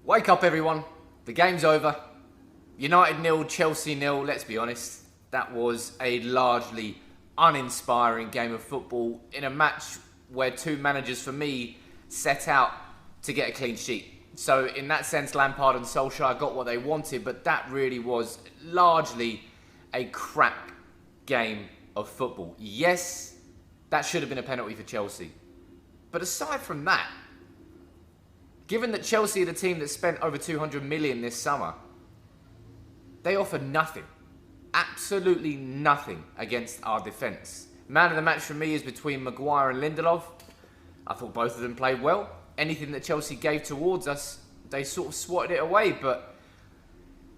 Wake up everyone, the game's over. United 0, Chelsea 0, let's be honest. That was a largely uninspiring game of football in a match where two managers for me set out to get a clean sheet. So in that sense, Lampard and Solskjaer got what they wanted, but that really was largely a crap game of football. Yes, that should have been a penalty for Chelsea. But aside from that, given that Chelsea are the team that spent over 200 million this summer, they offered nothing, absolutely nothing against our defence. Man of the match for me is between Maguire and Lindelof. I thought both of them played well. Anything that Chelsea gave towards us, they sort of swatted it away. But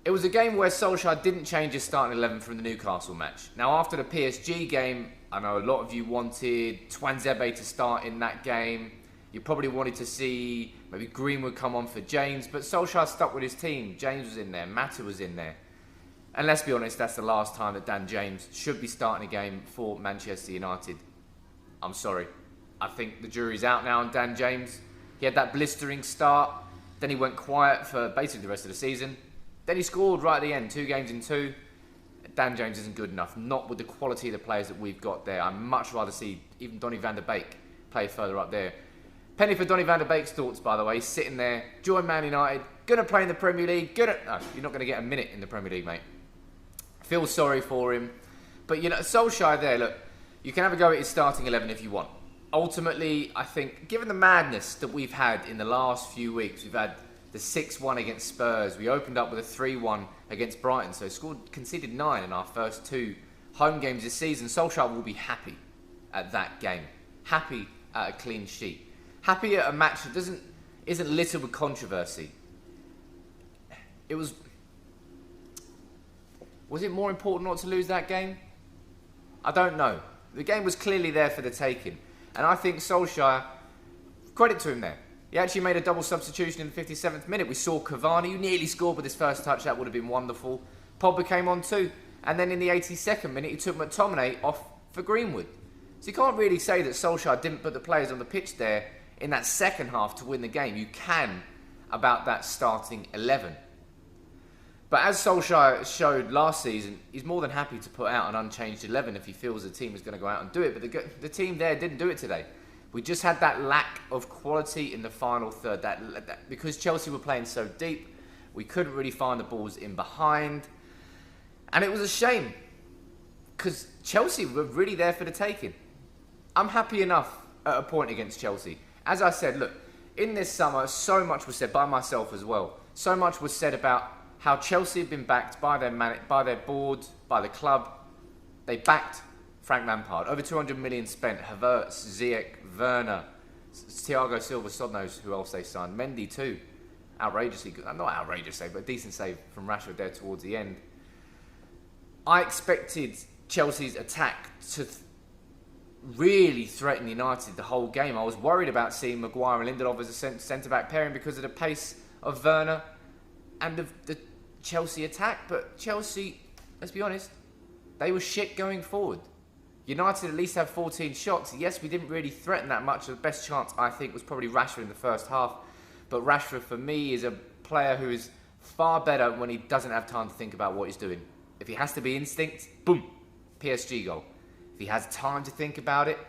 it was a game where Solskjaer didn't change his starting 11 from the Newcastle match. Now, after the PSG game, I know a lot of you wanted Tuanzebe to start in that game. You probably wanted to see maybe Greenwood come on for James, but Solskjaer stuck with his team. James was in there, Mata was in there. And let's be honest, that's the last time that Dan James should be starting a game for Manchester United. I'm sorry. I think the jury's out now on Dan James. He had that blistering start, then he went quiet for basically the rest of the season. Then he scored right at the end, 2 games in 2. Dan James isn't good enough, not with the quality of the players that we've got there. I'd much rather see even Donny van der Beek play further up there. Penny for Donny van der Beek's thoughts, by the way, sitting there, joined Man United, going to play in the Premier League, no, you're not going to get a minute in the Premier League, mate. Feel sorry for him. But, you know, Solskjaer there, look, you can have a go at his starting 11 if you want. Ultimately, I think, given the madness that we've had in the last few weeks, we've had the 6-1 against Spurs. We opened up with a 3-1 against Brighton, so conceded 9 in our first 2 home games this season. Solskjaer will be happy at that game. Happy at a clean sheet. Happy at a match that isn't littered with controversy. Was it more important not to lose that game? I don't know. The game was clearly there for the taking. And I think Solskjaer, credit to him there. He actually made a double substitution in the 57th minute. We saw Cavani, who nearly scored with his first touch. That would have been wonderful. Pogba came on too. And then in the 82nd minute, he took McTominay off for Greenwood. So you can't really say that Solskjaer didn't put the players on the pitch there in that second half to win the game. You can about that starting 11. But as Solskjaer showed last season, he's more than happy to put out an unchanged 11 if he feels the team is going to go out and do it. But the team there didn't do it today. We just had that lack of quality in the final third. That because Chelsea were playing so deep, we couldn't really find the balls in behind. And it was a shame, because Chelsea were really there for the taking. I'm happy enough at a point against Chelsea. As I said, look, in this summer, so much was said by myself as well. So much was said about how Chelsea have been backed by their board, by the club. They backed Frank Lampard. Over 200 million spent. Havertz, Ziyech, Werner, Thiago Silva, sod knows who else they signed. Mendy too. Outrageously good. Not outrageous save, but a decent save from Rashford there towards the end. I expected Chelsea's attack to really threaten United the whole game. I was worried about seeing Maguire and Lindelof as a centre-back pairing because of the pace of Werner and the Chelsea attack. But Chelsea, let's be honest, they were shit going forward. United at least have 14 shots. Yes, we didn't really threaten that much. The best chance, I think, was probably Rashford in the first half. But Rashford, for me, is a player who is far better when he doesn't have time to think about what he's doing. If he has to be instinct, boom, PSG goal. If he has time to think about it,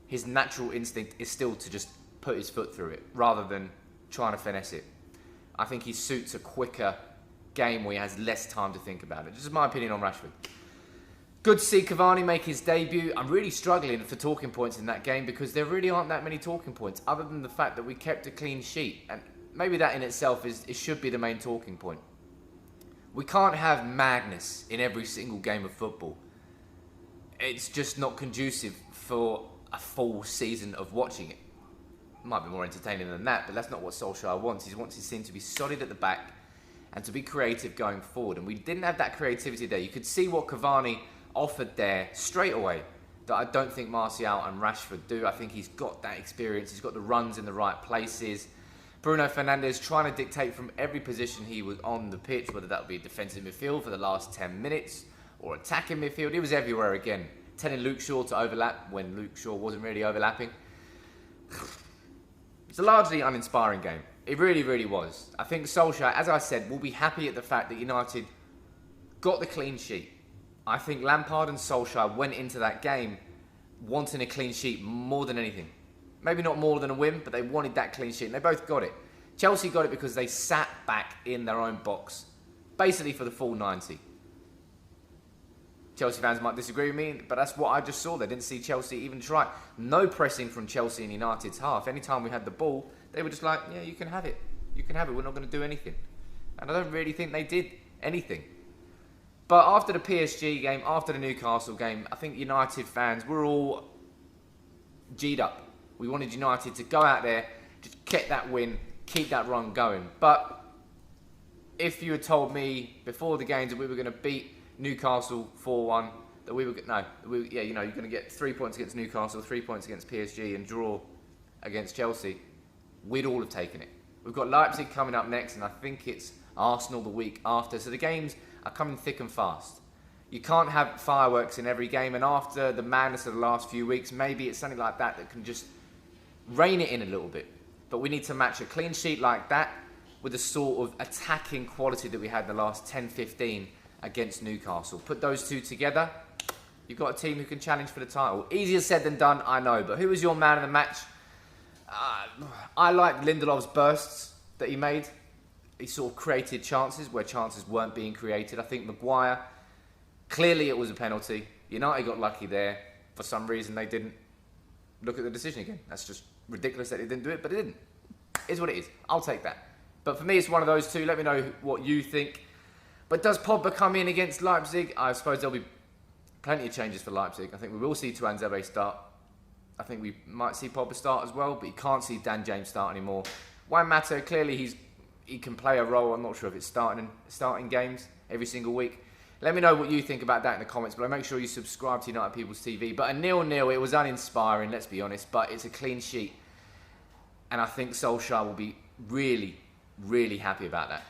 his natural instinct is still to just put his foot through it, rather than trying to finesse it. I think he suits a quicker game where he has less time to think about it. Just my opinion on Rashford. Good to see Cavani make his debut. I'm really struggling for talking points in that game because there really aren't that many talking points other than the fact that we kept a clean sheet. And maybe that in itself should be the main talking point. We can't have madness in every single game of football. It's just not conducive for a full season of watching it. Might be more entertaining than that, but that's not what Solskjaer wants. He wants his team to be solid at the back and to be creative going forward. And we didn't have that creativity there. You could see what Cavani offered there straight away that I don't think Martial and Rashford do. I think he's got that experience. He's got the runs in the right places. Bruno Fernandes trying to dictate from every position he was on the pitch, whether that would be defensive midfield for the last 10 minutes or attacking midfield. He was everywhere again. Telling Luke Shaw to overlap when Luke Shaw wasn't really overlapping. It's a largely uninspiring game. It really, really was. I think Solskjaer, as I said, will be happy at the fact that United got the clean sheet. I think Lampard and Solskjaer went into that game wanting a clean sheet more than anything. Maybe not more than a win, but they wanted that clean sheet, and they both got it. Chelsea got it because they sat back in their own box, basically for the full 90. Chelsea fans might disagree with me, but that's what I just saw. They didn't see Chelsea even try. No pressing from Chelsea and United's half. Anytime we had the ball, they were just like, yeah, you can have it. You can have it. We're not going to do anything. And I don't really think they did anything. But after the PSG game, after the Newcastle game, I think United fans were all G'd up. We wanted United to go out there, just get that win, keep that run going. But if you had told me before the games that we were going to beat Newcastle 4-1, that we were you're going to get 3 points against Newcastle, 3 points against PSG, and draw against Chelsea, we'd all have taken it. We've got Leipzig coming up next, and I think it's Arsenal the week after. So the games are coming thick and fast. You can't have fireworks in every game, and after the madness of the last few weeks, maybe it's something like that can just rein it in a little bit. But we need to match a clean sheet like that with the sort of attacking quality that we had the last 10-15 against Newcastle. Put those two together, you've got a team who can challenge for the title. Easier said than done, I know. But who was your man of the match? I liked Lindelof's bursts that he made. He sort of created chances where chances weren't being created. I think Maguire, clearly it was a penalty. United got lucky there. For some reason, they didn't look at the decision again. That's just ridiculous that they didn't do it, but it didn't. It's what it is. I'll take that. But for me, it's one of those two. Let me know what you think. But does Pogba come in against Leipzig? I suppose there'll be plenty of changes for Leipzig. I think we will see Tuanzebe start. I think we might see Pogba start as well, but you can't see Dan James start anymore. Juan Mata, clearly he can play a role. I'm not sure if it's starting games every single week. Let me know what you think about that in the comments, but make sure you subscribe to United People's TV. But a 0-0, it was uninspiring, let's be honest, but it's a clean sheet. And I think Solskjaer will be really, really happy about that.